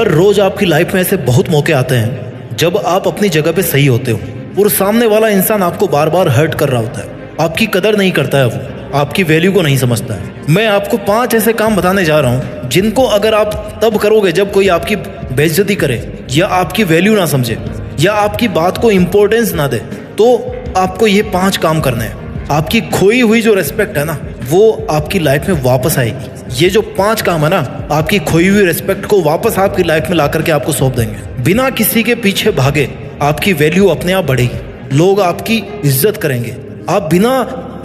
हर रोज आपकी लाइफ में ऐसे बहुत मौके आते हैं जब आप अपनी जगह पे सही होते हो और सामने वाला इंसान आपको बार बार हर्ट कर रहा होता है, आपकी कदर नहीं करता है, वो आपकी वैल्यू को नहीं समझता है। मैं आपको 5 ऐसे काम बताने जा रहा हूँ जिनको अगर आप तब करोगे जब कोई आपकी बेइज्जती करे या आपकी वैल्यू ना समझे या आपकी बात को इम्पोर्टेंस ना दे, तो आपको ये 5 काम करने हैं। आपकी खोई हुई जो रिस्पेक्ट है ना, वो आपकी लाइफ में वापस आएगी। ये जो 5 काम है ना, आपकी खोई हुई रिस्पेक्ट को वापस आपकी लाइफ में ला करके आपको सौंप देंगे। बिना किसी के पीछे भागे आपकी वैल्यू अपने आप बढ़ेगी, लोग आपकी इज्जत करेंगे। आप बिना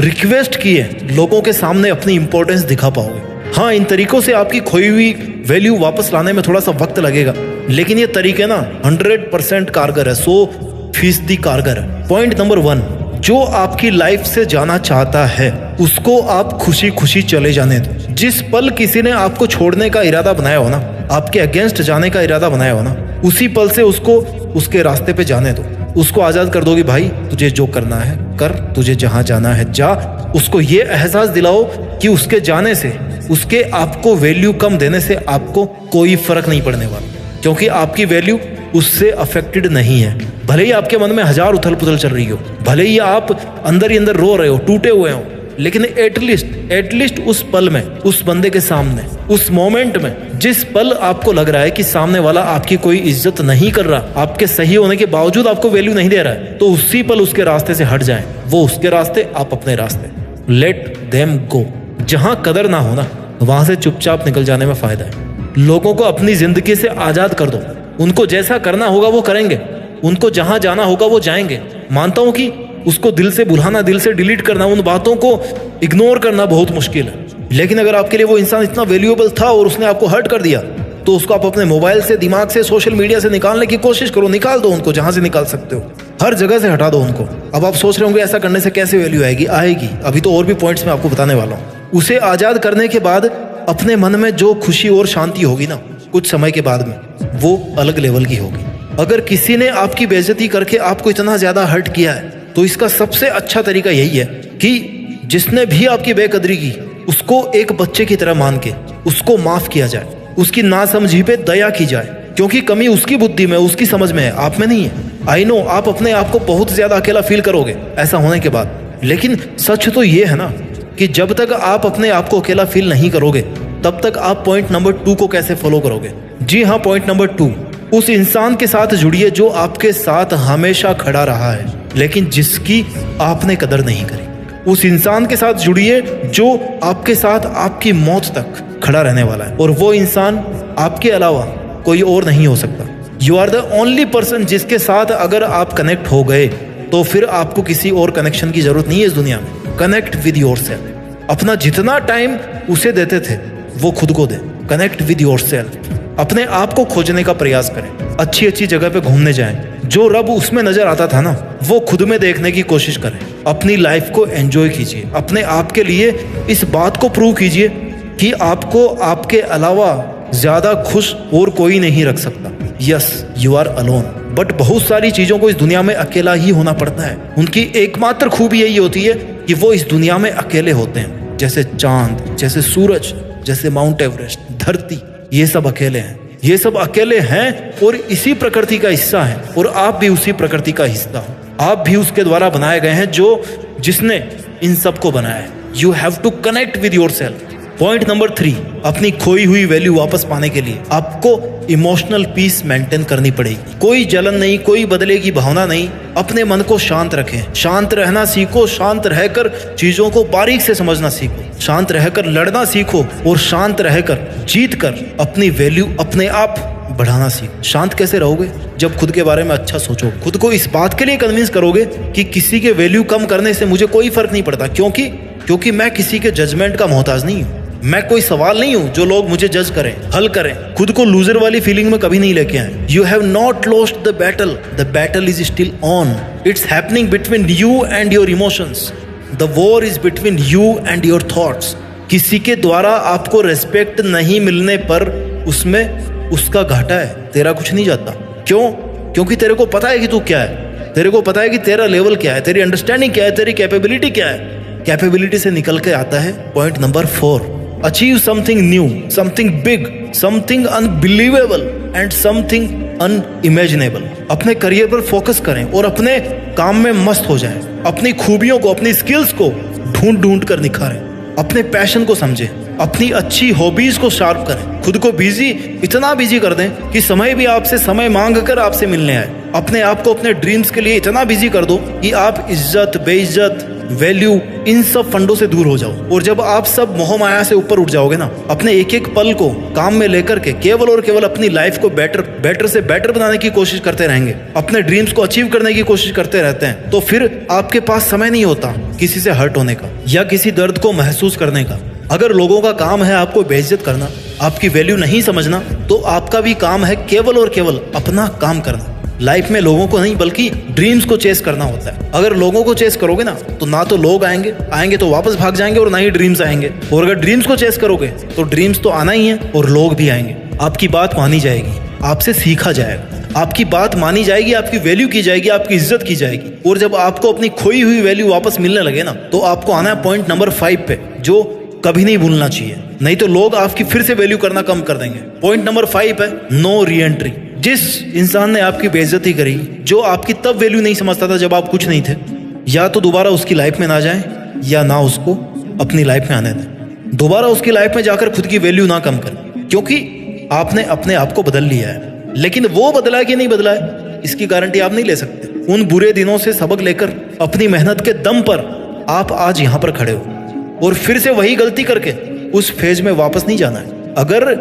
रिक्वेस्ट किए लोगों के सामने अपनी इंपॉर्टेंस दिखा पाओगे। हाँ, इन तरीकों से आपकी खोई हुई वैल्यू वापस लाने में थोड़ा सा वक्त लगेगा, लेकिन ये तरीके ना 100% कारगर है, 100% कारगर है। पॉइंट नंबर 1, जो आपकी लाइफ से जाना चाहता है उसको आप खुशी खुशी चले जाने दो। जिस पल किसी ने आपको छोड़ने का इरादा बनाया हो ना, आपके अगेंस्ट जाने का इरादा बनाया हो ना, उसी पल से उसको उसके रास्ते पे जाने दो। उसको आज़ाद कर दो कि भाई तुझे जो करना है कर, तुझे जहाँ जाना है जा। उसको ये एहसास दिलाओ कि उसके जाने से, उसके आपको वैल्यू कम देने से आपको कोई फर्क नहीं पड़ने वाला, क्योंकि आपकी वैल्यू उससे अफेक्टेड नहीं है। भले ही आपके मन में 1000 उथल पुथल चल रही हो, भले ही आप अंदर ही अंदर रो रहे हो, टूटे हुए हो, लेकिन एटलीस्ट उस पल में, उस बंदे के सामने, उस मोमेंट में, जिस पल आपको लग रहा है कि सामने वाला आपकी कोई इज्जत नहीं कर रहा, आपके सही होने के बावजूद आपको वैल्यू नहीं दे रहा है, तो उसी पल उसके रास्ते से हट जाएं। वो उसके रास्ते, आप अपने रास्ते। Let them go. जहां कदर ना हो ना, वहां से चुपचाप निकल जाने में फायदा है। लोगों को अपनी जिंदगी से आजाद कर दो। उनको जैसा करना होगा वो करेंगे, उनको जहां जाना होगा वो जाएंगे। मानता हूं कि उसको दिल से भुलाना, दिल से डिलीट करना, उन बातों को इग्नोर करना बहुत मुश्किल है, लेकिन अगर आपके लिए वो इंसान इतना वैल्यूएबल था और उसने आपको हर्ट कर दिया, तो उसको आप अपने मोबाइल से, दिमाग से, सोशल मीडिया से निकालने की कोशिश करो। निकाल दो उनको, जहां से निकाल सकते हो, हर जगह से हटा दो उनको। अब आप सोच रहे होंगे ऐसा करने से कैसे वैल्यू आएगी? आएगी। अभी तो और भी पॉइंट्स मैं आपको बताने वाला हूँ। उसे आजाद करने के बाद अपने मन में जो खुशी और शांति होगी ना, कुछ समय के बाद में, वो अलग लेवल की होगी। अगर किसी ने आपकी बेइज्जती करके आपको इतना ज्यादा हर्ट किया है, तो इसका सबसे अच्छा तरीका यही है कि जिसने भी आपकी बेकदरी की, उसको एक बच्चे की तरह मान के उसको माफ किया जाए, उसकी नासमझी पे दया की जाए, क्योंकि कमी उसकी बुद्धि में, उसकी समझ में है, आप में नहीं है। आई नो आप अपने आप को बहुत ज्यादा अकेला फील करोगे ऐसा होने के बाद, लेकिन सच तो ये है ना कि जब तक आप अपने आप को अकेला फील नहीं करोगे, तब तक आप पॉइंट नंबर 2 को कैसे फॉलो करोगे? जी हाँ, पॉइंट नंबर 2, उस इंसान के साथ जुड़िए जो आपके साथ हमेशा खड़ा रहा है, लेकिन जिसकी आपने कदर नहीं करी। उस इंसान के साथ जुड़िए जो आपके साथ आपकी मौत तक खड़ा रहने वाला है, और वो इंसान आपके अलावा कोई और नहीं हो सकता। You are the only person जिसके साथ अगर आप कनेक्ट हो गए, तो फिर आपको किसी और कनेक्शन की जरूरत नहीं है इस दुनिया में। Connect with yourself. अपना जितना टाइम उसे देते थे वो खुद को दे। Connect with yourself. अपने आप को खोजने का प्रयास करें, अच्छी अच्छी जगह पे घूमने जाएं। जो रब उसमें नजर आता था ना, वो खुद में देखने की कोशिश करें। अपनी लाइफ को एंजॉय कीजिए। अपने आप के लिए इस बात को प्रूव कीजिए कि आपको आपके अलावा ज्यादा खुश और कोई नहीं रख सकता। Yes, you are alone, but बहुत सारी चीजों को इस दुनिया में अकेला ही होना पड़ता है। उनकी एकमात्र खूबी यही होती है कि वो इस दुनिया में अकेले होते हैं। जैसे चांद, जैसे सूरज, जैसे माउंट एवरेस्ट, धरती, ये सब अकेले हैं। ये सब अकेले हैं और इसी प्रकृति का हिस्सा है, और आप भी उसी प्रकृति का हिस्सा हो। आप भी उसके द्वारा बनाए गए हैं जिसने इन सब को बनाया है। You have to connect with yourself. Point number 3, अपनी खोई हुई वैल्यू वापस पाने के लिए आपको इमोशनल पीस मेंटेन करनी पड़ेगी। कोई जलन नहीं, कोई बदले की भावना नहीं। अपने मन को शांत रखें, शांत रहना सीखो, शांत रहकर चीजों को बारीक से समझना सीखो, शांत रहकर लड़ना सीखो, और शांत रहकर जीत कर अपनी वैल्यू अपने आप बढ़ाना सीखो। शांत कैसे रहोगे? जब खुद के बारे में अच्छा सोचो, खुद को इस बात के लिए कन्विंस करोगे कि किसी के वैल्यू कम करने से मुझे कोई फर्क नहीं पड़ता, क्योंकि मैं किसी के जजमेंट का मोहताज नहीं हूँ। मैं कोई सवाल नहीं हूं जो लोग मुझे जज करें, हल करें। खुद को लूजर वाली फीलिंग में कभी नहीं लेके आए। You have not lost the battle is still on. It's happening between you and your emotions. The war is between you and your thoughts. किसी के द्वारा आपको रेस्पेक्ट नहीं मिलने पर उसमें उसका घाटा है, तेरा कुछ नहीं जाता। क्यों? क्योंकि तेरे को पता है कि तू क्या है, तेरे को पता है कि तेरा लेवल क्या है, तेरी अंडरस्टैंडिंग क्या है, तेरी कैपेबिलिटी क्या है। कैपेबिलिटी से निकल के आता है point number 4, achieve something new, something big, something unbelievable. And something unimaginable. अपने करियर पर फोकस करें और अपने काम में मस्त हो जाएं। अपनी खूबियों को, अपनी स्किल्स को ढूंढ ढूंढ कर निखारें। अपने पैशन को समझें, अपनी अच्छी हॉबीज को शार्प करें। खुद को बिजी, इतना बिजी कर दें कि समय भी आपसे समय मांग कर आपसे मिलने आए। अपने आप को अपने ड्रीम्स के लिए इतना बिजी कर दो कि आप इज्जत, बेइज्जत, वैल्यू, इन सब फंडों से दूर हो जाओ। और जब आप सब मोह माया से ऊपर उठ जाओगे ना, अपने एक एक पल को काम में लेकर के केवल और केवल अपनी लाइफ को बेटर से बेटर बनाने की कोशिश करते रहेंगे, अपने ड्रीम्स को अचीव करने की कोशिश करते रहते हैं, तो फिर आपके पास समय नहीं होता किसी से हर्ट होने का या किसी दर्द को महसूस करने का। अगर लोगों का काम है आपको बेइज्जत करना, आपकी वैल्यू नहीं समझना, तो आपका भी काम है केवल और केवल अपना काम करना। लाइफ में लोगों को नहीं बल्कि ड्रीम्स को चेस करना होता है। अगर लोगों को चेस करोगे ना तो लोग आएंगे तो वापस भाग जाएंगे, और ना ही ड्रीम्स आएंगे। और अगर ड्रीम्स को चेस करोगे तो ड्रीम्स तो आना ही है और लोग भी आएंगे। आपकी बात मानी जाएगी, आपसे सीखा जाएगा, आपकी बात मानी जाएगी, आपकी वैल्यू की जाएगी, आपकी इज्जत की जाएगी। और जब आपको अपनी खोई हुई वैल्यू वापस मिलने लगे ना, तो आपको आना है पॉइंट नंबर 5 पे, जो कभी नहीं भूलना चाहिए, नहीं तो लोग आपकी फिर से वैल्यू करना कम कर देंगे। पॉइंट नंबर 5 है नो री एंट्री। जिस इंसान ने आपकी बेइज्जती करी, जो आपकी तब वैल्यू नहीं समझता था जब आप कुछ नहीं थे, या तो दोबारा उसकी लाइफ में ना जाएं या ना उसको अपनी लाइफ में आने दें। दोबारा उसकी लाइफ में जाकर खुद की वैल्यू ना कम करें, क्योंकि आपने अपने आप को बदल लिया है। लेकिन वो बदला है कि नहीं बदला है, इसकी गारंटी आप नहीं ले सकते। उन बुरे दिनों से सबक लेकर अपनी मेहनत के दम पर आप आज यहाँ पर खड़े हो, और फिर से वही गलती करके उस फेज में वापस नहीं जाना है। अगर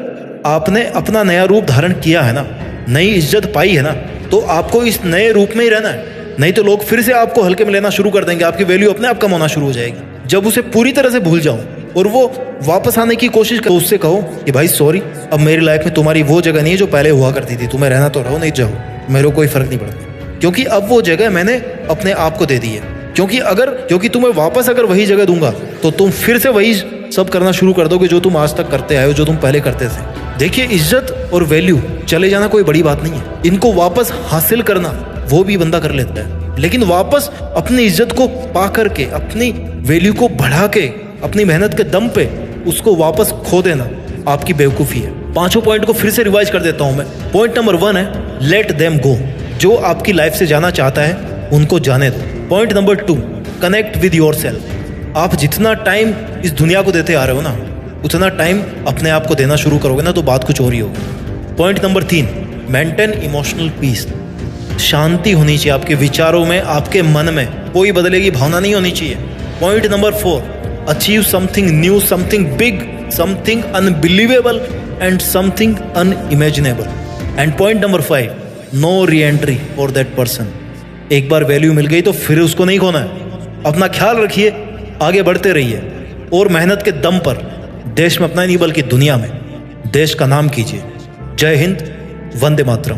आपने अपना नया रूप धारण किया है ना, नई इज्जत पाई है ना, तो आपको इस नए रूप में ही रहना है। नहीं तो लोग फिर से आपको हल्के में लेना शुरू कर देंगे, आपकी वैल्यू अपने आप कम होना शुरू हो जाएगी। जब उसे पूरी तरह से भूल जाओ और वो वापस आने की कोशिश करो, उससे कहो कि भाई सॉरी, अब मेरी लाइफ में तुम्हारी वो जगह नहीं है जो पहले हुआ करती थी। तुम्हें रहना तो रहो, नहीं जाओ, मेरे को कोई फर्क नहीं पड़ता, क्योंकि अब वो जगह मैंने अपने आप को दे दी है। क्योंकि तुम्हें वापस अगर वही जगह दूंगा तो तुम फिर से वही सब करना शुरू कर दोगे जो तुम आज तक करते आए हो, जो तुम पहले करते थे। देखिए, इज्जत और वैल्यू चले जाना कोई बड़ी बात नहीं है। इनको वापस हासिल करना वो भी बंदा कर लेता है, लेकिन वापस अपनी इज्जत को पा करके, अपनी वैल्यू को बढ़ा के, अपनी मेहनत के दम पे उसको वापस खो देना आपकी बेवकूफ़ी है। 5 पॉइंट को फिर से रिवाइज कर देता हूं मैं। पॉइंट नंबर 1 है लेट देम गो। जो आपकी लाइफ से जाना चाहता है उनको जाने दो। Point number 2, connect with your self. आप जितना टाइम इस दुनिया को देते आ रहे हो ना, उतना टाइम अपने आप को देना शुरू करोगे ना, तो बात कुछ और ही होगी। Point number 3, maintain emotional peace. शांति होनी चाहिए आपके विचारों में, आपके मन में कोई बदले की भावना नहीं होनी चाहिए। Point number 4, achieve something new, something big, something unbelievable and something unimaginable. And point number 5, no reentry for that person. एक बार वैल्यू मिल गई तो फिर उसको नहीं खोना है। अपना ख्याल रखिए, आगे बढ़ते रहिए, और मेहनत के दम पर देश में अपना ही नहीं बल्कि दुनिया में देश का नाम कीजिए। जय हिंद, वंदे मातरम।